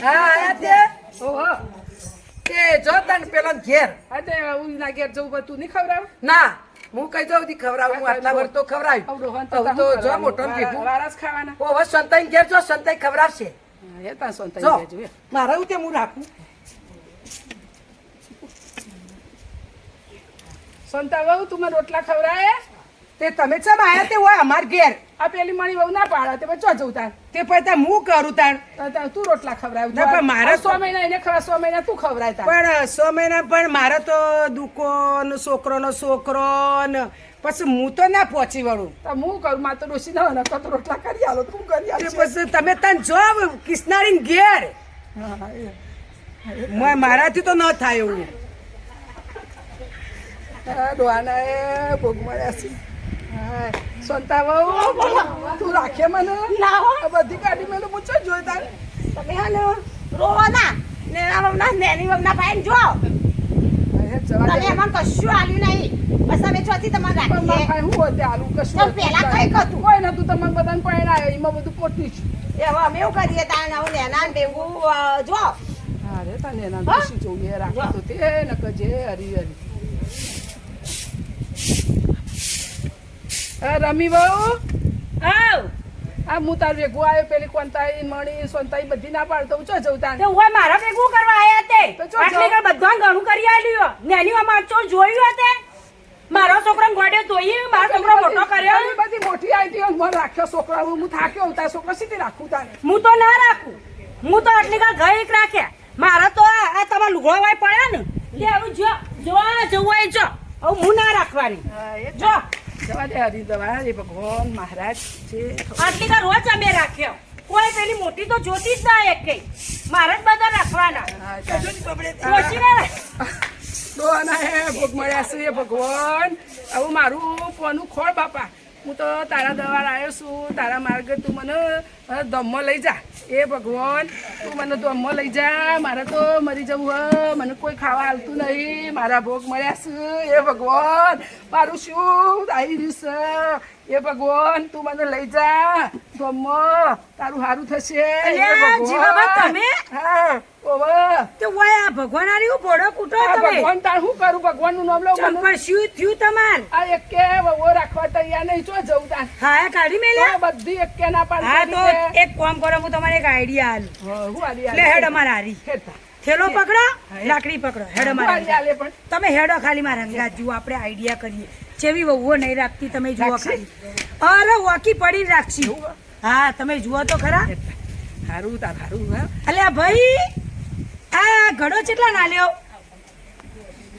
હા આયા તે ઓહો તે જો તને પેલો ઘેર અતે ઉના ઘેર જવું તું નહીં ખવડાવ ના હું કઈ જાઉં દી ખવડાવું હું આટલા વર તો ખવડાવ્યું તો જો મોટો ભેગું વારાસ ખાવાના ઓહો સંતાઈ ઘેર જો સંતાઈ ખવડાવશે એ તા સંતાઈ જો દેજો મારા ઉતે હું રાખું સંતા વહુ તું મને રોટલા ખવડાય તે તમે ચમ આયા તે હોય અમાર ઘેર આ પેલી મણી વહુ ના પાડે તે ચો જવું તાર તે પછી હું કરું તાણ તું રોટલા ખવડાવ ના, પણ મારે 100 મહિના એને ખરા 100 મહિના તું ખવડાય તાર પણ 100 મહિના પણ મારે તો દુકોન છોકરોનો છોકરો ને પછી હું તો ના પહોંચી વળું તો હું કરું માં તો ડોસી ના નકર તો રોટલા કરી આલો તું કરી તે આલ પછી તમે તને જો કિસનારી ઘેર મારાથી તો ન થાય એવું ડોહાના એ ભોગ મળ્યા છે સંતા વહુ તું રાખે મને ના હો. આ બધી કાઢી મેં પૂછો જોઈ તાર તમે હાલો રોવો ના નેના વમના નેની વમના પાઈન જો તમે એમાં કશું આલ્યું નહીં બસ અમે ચોથી તમારે રાખીએ હું હોતે આલુ કશું તો પેલા કઈ કતું કોઈ નતું તમને બધાને પરણાયો એમાં બધું પોતી છું એ હવે અમે એવું કરીએ તાણ આવું નેના ને ભેગું જો અરે તને ના દોશી જોઈએ રાખી તો તે ન કજે હરી હરી રમી બહુ આવ આ હું તાર ભેગું આવ્યો પેલી કોંતાઈ મણી સોનતાઈ બધી ના પાડતો હું ચો જવું તાર તે હું મારા ભેગું કરવા આયા તે તો જો, આટલી ઘર બધા ઘણું કરી આલ્યું નેની અમાર ચો જોયું હતે મારો છોકરો ગોડે તોય મારો છોકરો મોટો કર્યો બધી મોટી આવી હતી મને રાખ્યો છોકરા હું થાક્યો તાર છોકરો સીધી રાખું તારે હું તો ના રાખું હું તો આટલી ઘર ઘર એક રાખ્યા મારા તો આ તમારા લુગડો વાય પડ્યા ને લે આવું જો જો જવું હોય જો હવે હું ના રાખવાની જો જવા દે હરી દવા એ ભગવાન મહારાજ છે આટલી ઘર રોજ અમે રાખ્યો કોઈ પેલી મોટી તો જોતી જ ના એક કઈ મારે જ બધા રાખવાના ઓછી ના રાખ. ડોહાના હે ભોગ મળ્યા છે ભગવાન આવું મારું પોનું ખોળ બાપા હું તો તારા દવા આવ્યો છું તારા માર્ગે તું મને દમમાં લઈ જા એ ભગવાન તું મને દમમાં લઈ જા મારે તો મરી જવું હ મને કોઈ ખાવા હાલતું નહીં મારા ભોગ મળ્યા છે એ ભગવાન મારું શું આવી રહ્યું છે એ ભગવાન તું મને લઈ જા દમમાં તારું સારું થશે એ અલ્યા, જીવાબા, તમે? હા ઓવા તો વાય આ ભગવાન આર્યું ભોળો કૂટો આ તમે ભગવાન તાર શું કરું ભગવાનનું નામ લઉં મને ચંપા શું થયું તમાર આ એકે વહુ રાખવા તૈયાર નહીં ચો જવું તાર હા કાઢી મેલ્યા આ બધી એકે ના હા પાડતી તો એક કામ કરો હું તમારે એક આઈડિયા આલું હું આલી લે હેડ અમાર હારી થેલો પકડો લાકડી પકડો હેડ અમાર હારી. આલે પણ તમે હેડો ખાલી મારા અંગાત જુઓ આપણે આઈડિયા કરીએ જેવી વહુઓ નહીં રાખતી તમે જુઓ રાખશી? ખાલી અરે વોકી પડી રાખશી હા તમે જુઓ તો ખરા હારું તાર હારું હા અલ્યા ભાઈ આ ઘડો કેટલા ના લ્યો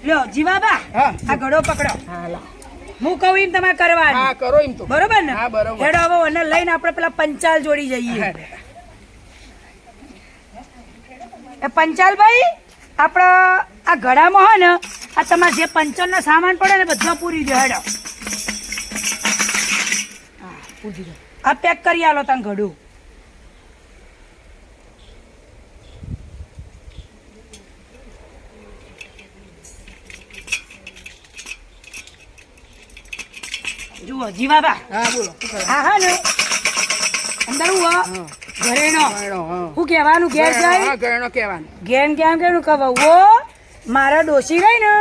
લ્યો જીવાબા હા. આ ઘડો પકડો હા લા હું કહું એમ તમારે કરવાનું હા કરો એમ તો બરોબર ને હા, બરોબર. હેડો હવે ઓને લઈને આપણે પેલા પંચાલ જોડી જઈએ એ પંચાલભાઈ આપણે આ ઘડામાં હોય ને આ તમારે જે પંચરનો સામાન પડે ને બધો પૂરી દો હેડો હા, પૂરી દો આ પેક કરી આલો તને ઘડું જુઓ જીવાબા હા બોલો શું કરે? હા હા ને અંદર હું ઘરેણો હા હું કહેવાનું ઘેર જાય હા ગયણો કહેવાનું ઘેર કેમ કેવું કહેવું મારા ડોસી ગઈ ને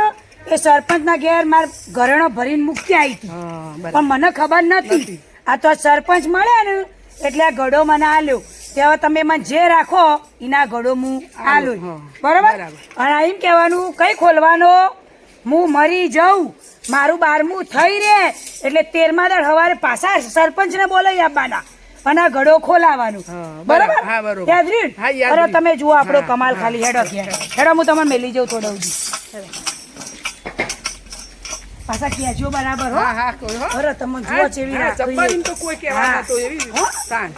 એ સરપંચના ઘેર માર ઘરેણો ભરીને મૂકી આવી હતી હા પણ મને ખબર નથી આ તો સરપંચ મળ્યા ને એટલે આ ઘડો મને આલ્યો તે હવે તમે મને જે રાખો એના ઘડો હું આલ્યો હા, બરોબર બરાબર. અને એમ કહેવાનું કઈ ખોલવાનો હું મરી જાઉં મારું 12મું થઈ રે એટલે 13મા દર સવારે પાછા સરપંચને બોલાવી આપવાના અને આ ઘડો ખોલાવાનું હા, બરોબર બરાબર. હા, બરોબર. યાદ રહ્યું ને? હા, યાદ અરે રહ્યું. તમે જુઓ આપણો હા, કમાલ ખાલી હેડો ઘેર હેડો હું તમને મેલી જાઉં થોડો પાછા કહેજો બરાબર હો હા હા કોઈ હો અરે તમે જુઓ ચેવી હા, રાખવી ચપ્પલ એમ તો કોઈ કહેવા હા. નતો એવી હો? તાન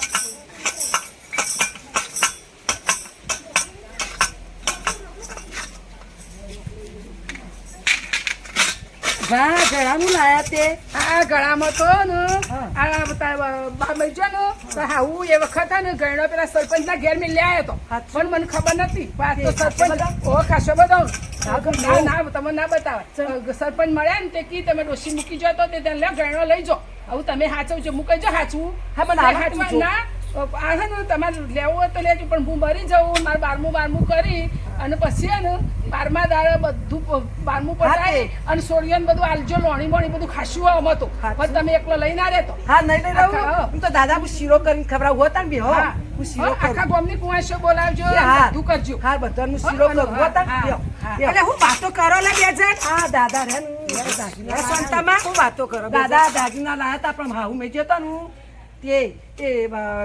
વાહ ઘડાનું લાયા તે આ ગળામાં તો ને હા. આ બા મરજો ને તો હાવું એ વખત હે ને ગયણો પેલા સરપંચના ઘેર મેં લ્યા હતો હાચું. પણ મને ખબર નથી પણ આ તો તે સરપંચ ઓ ખાસો બધો ના ના તમને ના બતાવે સરપંચ મળ્યા ને તે કી તમે ડોસી મૂકી જતો તે ત્યાં લે ગયણો લઈ જો આવું તમે હાચવ છો મૂકી જો હાચવું હા, મને આવડતું હાચવા જો. ના આ છે ને તમારે લેવું હોય તો લેજો પણ હું મરી જાઉં મારે 12મું કરી અને પછી છે ને 12મા દાડે બધું 12મું પતાય અને સોળિયો ને બધું આલજો લોણી બોણી બધું ખાશું આમ હતું પણ તમે એકલો લઈ ના રહેતો હા નહીં લઈ રહું હું તો દાદા હું શીરો કરીને ખવડાવું હોતા ને બે હો હા. હું શીરો આખા ગામની કુંવાશો બોલાવજો હા. બધું કરજો હા બધા હું શીરો કરું હોતા ને બે એટલે હું વાતો કરો લે બે જણ હા દાદા રે સંતામાં હું વાતો કરો દાદા દાગીના લાયા તા પણ હાઉ મેં જતો ને તે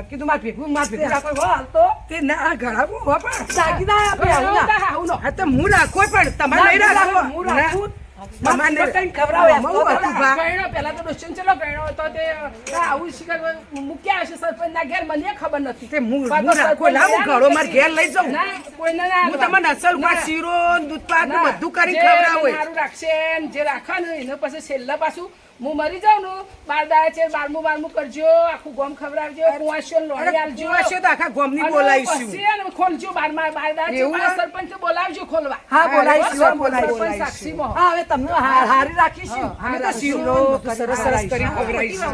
કીધું માર ભેગું રાખો હો હાલ તો તે ના ઘડાવું હો પણ દાગીના આપણે આવું ના હા તો હું રાખો પણ તમારે નહીં રાખો હું રાખું તમારે કઈ ખવડાવો પેલા તો ડોશન ચલો ગણો તો તે આવું શિખર મૂક્યા હશે સરપંચ ના ઘેર મને ખબર નથી તે હું રાખો ના હું ઘડો માર ઘેર લઈ જાઉં ના કોઈને ના હું તમને અસલ માં શીરો દૂધપાક ને બધું કરી ખવડાવું મારું રાખશે ને જે રાખે ને એને પછી છેલ્લા પાછું હું મરી જાઉં ને 12 દાડા છે 12મું કરજો આખું ગોમ ખવડાવજો કુવાશો લોણી આલજો તો આખા ગોમની બોલાવીશું પછી એને ખોલજો 12 દાડા છે મારા સરપંચ બોલાવજો ખોલવા હા બોલાવીશું સરપંચ સાક્ષીમાં હા હવે તમને હારી રાખીશું અમે તો શીરો સરસ સરસ કરી ખવડાવીશું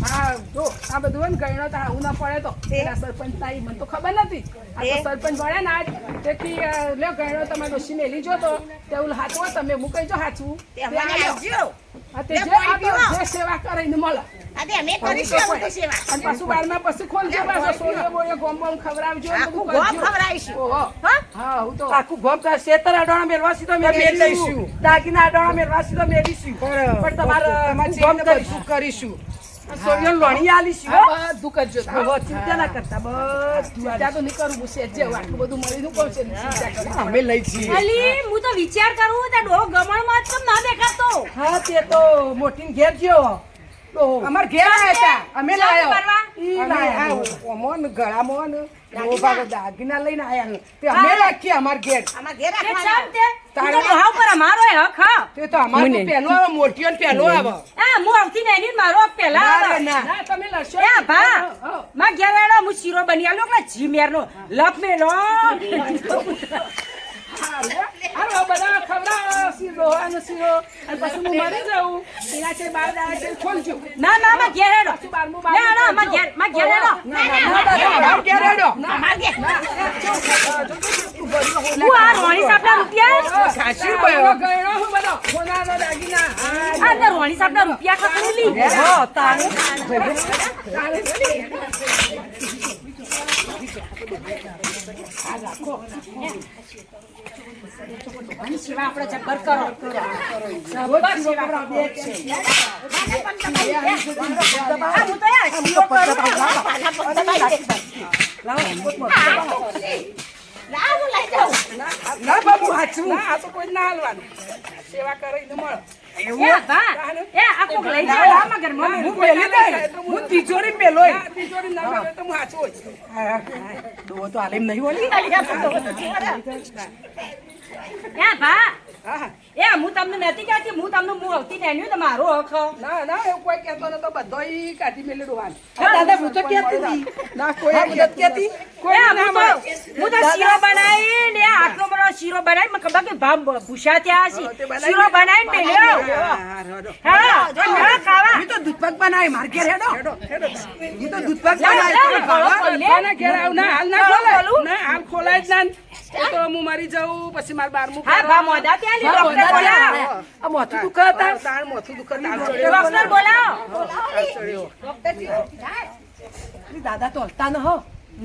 હા જો આ બધું ને ગણો તો આવું ના પડે તો પેલા સરપંચ તાઈ મને તો ખબર નથી આ તો સરપંચ ભણ્યા ના તેથી લ્યો ગણો તમે ડોશી મેલી જો તો તેવું હાચવો તમે હું કહીજો હાચવું જે સેવા કરીને મળે અને પાછું 12મા પછી ખોલજો પાછો સોળિયો બોળિયો ગોમ બોમ ખવડાવજો હા હું તો આખું ગોમ તો શેતર અડાણા મેળવા સીધો મેળવીશું દાગીના અડાણા મેળવા સીધો મેળવીશું પણ તમારે ગોમ કરીશું કરીશું સોળિયો લોણી આલીશું બધું કરજો ચિંતા ના કરતા બધું ત્યાં તો નહીં કરું હું સેજે આટલું બધું મળીનું કહું છે ચિંતા કરી અમે લઈ છીએ અલી હું તો વિચાર કરું તે ડો ગમણમાં જ કેમ ના દેખાતો હા તે તો મોટી ઘેર ગયો અમાર ઘેર આયા હતા અમે લાયા ઈ લાયા ઓમોન ગળામોન ઓ ભાગ દાગીના લઈને આયા તે અમે રાખી અમાર ઘેર કે ચાલ તે તું તો હાવ પર મારો હક હા તે તો અમાર તો પહેલો આવે મોટીઓ ને પહેલો આવે આ હું આવતી નહીં ને મારો હક પહેલા આવે ના ના તમે લડશો એ ભા માં ઘેર આડો હું શીરો બની આલો કે જીમેર નો લપ મેલો હાલો બધા ખવડાવો શીરો અને શીરો અને પછી હું મરી જાઉં એના છે 12 દાડા છે ખોલજો ના ના માં ઘેર આડો પછી 12મું ના ના માં ઘેર આડો અમાર ઘેર આડો હું આ રોણી સાપના રૂપિયા ખાસી ગયો હું બધો સોનાનો દાગીના આ ને રોણી સાપના રૂપિયા ખતરેલી હો તારે સેવા આપણે જબર કરો જબર સેવા કરો બે છે આ હું તો યાર શીરો કરું ના બાબુ હાચું ના આ તો કોઈ ના હાલવાનું સેવા કરીને મળે એ ભા એ આ કોક લઈ જાવ આ મગર મમ્મી હું પેલી દઈ હું તિજોરી પેલો તિજોરી ના મળે તો હું હાચું દો તો આલેમ નહીં ઓલી એ ભા હા એ હું તમને નથી કહેતી હું તમને હું આવતી નહીં તમારો હક ના ના એવું કોઈ કહેતો નતો બધોય કાઢી મેલી ડોહાન દાદા હું તો કહેતી હતી ના કોઈ નથી કહેતી કોઈ ના મળે હું તો શીરો બનાવી ને આટલો બધો શીરો બનાવી મને ખબર કે ભાવ ભૂસા ત્યાં છે શીરો બનાવીને મેલ્યો હા ખાવા હું તો દૂધપાક બનાવી માર ઘેર હેડો હું તો દૂધપાક ના ઘેર આવ ના હાલ ના ખોલાય ના હાલ ખોલાય જ ના તો હું મરી જાઉં પછી માર 12મું હા ભા મોદા ત્યાં લી ડોક્ટર બોલાવો આ મોથું દુખાતા તાર મોથું દુખે તાર ડોક્ટર બોલાવો દાદા તો હલતા ન હો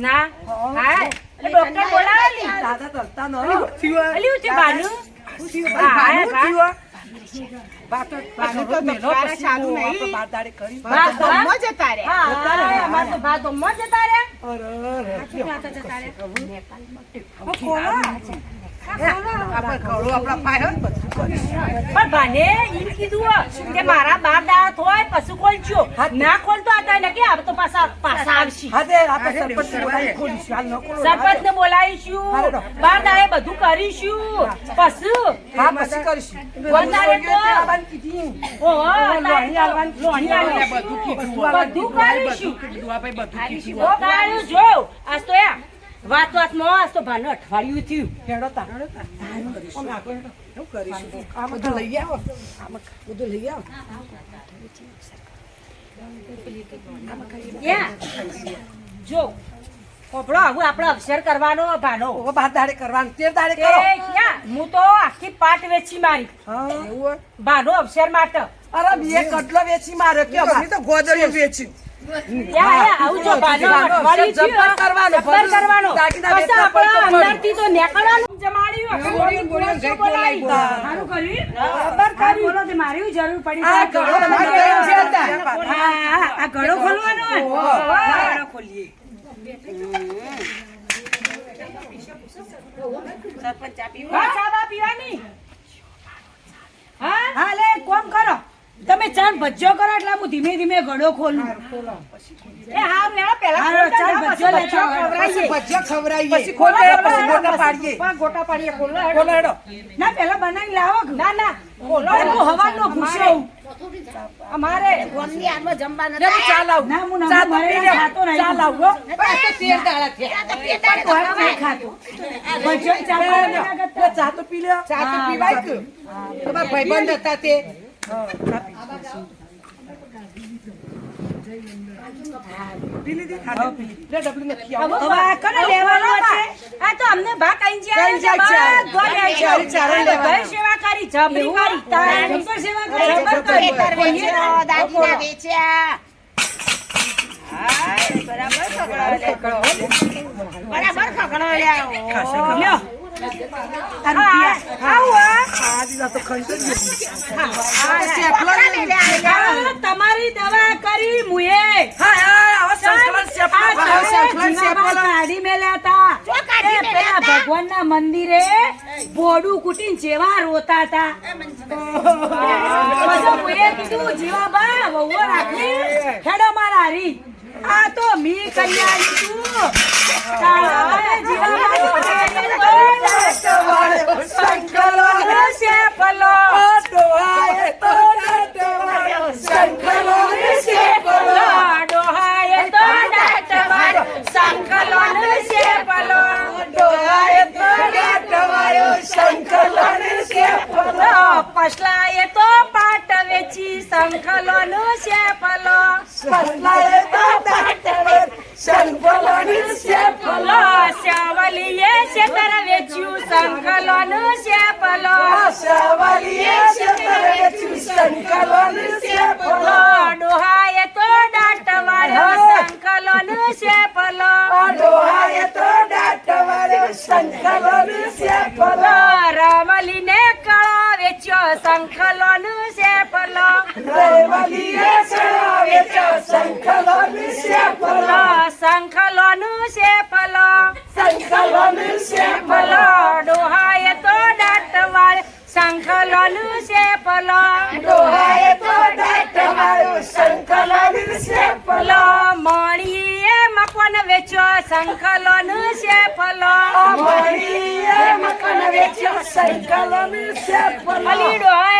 ના હા એટલે ડોક્ટર બોલાવો લી દાદા તો હલતા ન હો અલી ઉઠી બાનુ બાનું થયું બાતો તો મેલો પછી આપણે બાર દાડે કરી બા ધમ્મો જતા રે હા અમાર તો બા ધમ્મો જતા રે આપણે ઘડો આપણા પાય હો બધું કરીશું પણ ભાને એમ કીધું કે મારા બાર દાડા થોય પશુ ખોલજો ના ખોલતો હતા ને કે હવે તો પાછા આવશે હા તે આપણે સરપંચ બોલાવી ખોલીશું હાલ ન ખોલો સરપંચ ને બોલાવીશું બાર દાડે બધું કરીશું પશુ હા પછી કરીશું વધારે તો આવવાની કીધી ઓહો લોણી આલવાની લોણી આલવાની. બધું કીધું બધું કરીશું કીધું આ ભાઈ બધું કીધું ઓ કાળું જો આજ તો યા વાતમાં આજ તો ભાનું અઠવાડિયું થયું હેડો તા કરીશું એવું કરીશું આ બધું લઈ આવો આમાં બધું લઈ આવો જો કોપડો આવું આપણે અક્ષર કરવાનો ભાનો ઓ 12 દાડે કરવાનું 13 દાડે એ કરો ક્યાં હું તો આખી પાટ વેચી મારી હા એવું હોય? ભાનો અક્ષર માટે અરે બે કટલો વેચી મારે કયો અમે તો ગોદડીઓ વેચી આવું જો ભાનો અઠવાડિયું થયું, જબ્બર કરવાનો, જબ્બર કરવાનો. દાગીના પછી વેચવા આપણા પડતો પડે. અંદરથી તો નીકળવાનું જમાડ્યું. ગોળીઓ ગોળીઓ શું ગઈ બોલાય? બોલાય. સારું કર્યું બરાબર આ બોલો તે મારી જરૂર પડી આ તો ઘડો તમારે તમારે કેવું છે? હતા. આ ઘડો ખોલવાનો હોય? હા. ઘડો ખોલીએ. હા, ચા બા પીવાની? હા? હા લે કોમ કરો તમે ચાર ભજ્જો કરો એટલે હું ધીમે ધીમે ઘડો ખોલું એ હારું, હેડો પહેલા હારું, ખોલતા ચાલ, જાઓ, ભજીયો પછી લેતા આવો. ખવડાવીએ. ભજીયા ખવડાવીએ. પછી ખોલે પછી ગોટા પાડીએ પણ ગોટા પાડીએ, ખોલો, હેડો. ખોલો હેડો ના પેલા બનાવી લાવો કે? ના ના ખોલો, અરે, હેડો. હું હવાનો ભૂસ્યો હું. અમારે ગોમની હાથમાં જમવા નથી. જરા ચા લાવ ના હું ચા ના તો પી મારે લે. ખાતો નહીં. ચા લાવ હો. તોય નહીં ખાતો. ભજ્યો ચા પાણી ના કરતા. લે, ચા તો પી લે ચા તો પીવાય કે? તમારા ભાઈબંધ હતા તે પી લીધી હા, પી લીધી. લે ડબલી નથી આવો હવે આ કોને લેવાનો છે? આ તો અમને ભાગ આઈ કઈ જાય છે? ચારે ચારે લેવાના. ગઈ સેવા કરી જબરી કરી તારે જબ્બર સેવા કરે. જબ્બર કરી. દાગીના વેચ્યા બરાબર ખગડો લે. બરાબર ખગડો લ્યા લ્યો. આ રૂપિયા. આ દીધા તો ખંડ જ આ તમારી દવા કરી મુએ હા હા હવે સંકલન સેપલો આ સંકલન જીવાબા સેપલો કાઢી મેલ્યા હતા. એ પેલા ભગવાનના મંદિરે બોડું કૂટીને જેવા રોતા હતા. પછી મુએ કીધું જીવાબા વહુઓ રાખી હેડો મારા હારી. આ તો મી કન્યાની તું તારા બાએ જીવાબા સંકલન સેપલો ડોહાએ તો ડોહાએ સંકલન સેપલો ડોહાએ તો દાંતવાળો સંકલન સેપલો ડોહાએ તો દાંતવાળો સંકલન સેપલો પસલાએ તો પાટ વેચી સંકલન સેપલો પસલાએ તો દાંતવાળો સંકલન સેપલો શ્યાવલીએ શેતર વેચ્યું સંકલન સેપલો સાવલીએ સેતરે સંકલન સેપલો ડોહાએ તો દાંતવાળો સંકલન સેપલો ડોહાએ તો દાંતવાળો સંકલન સેપલો રામલીને કળો વેચ્યો સંકલન સેપલો રેવલીએ સળાવે તો સંકલન સેપલો સંકલન સેપલો સંકલન સેપલો ડોહાએ તો દાંતવાળ સંકલન સેપલો ડોહાએ તો દાંતવાળો સંકલન સેપલો મણીએ મકવાન વેચ્યો સંકલન સેપલો મણીએ મકન વેચ્યો સંકલન સેપલો અલી ડોહાએ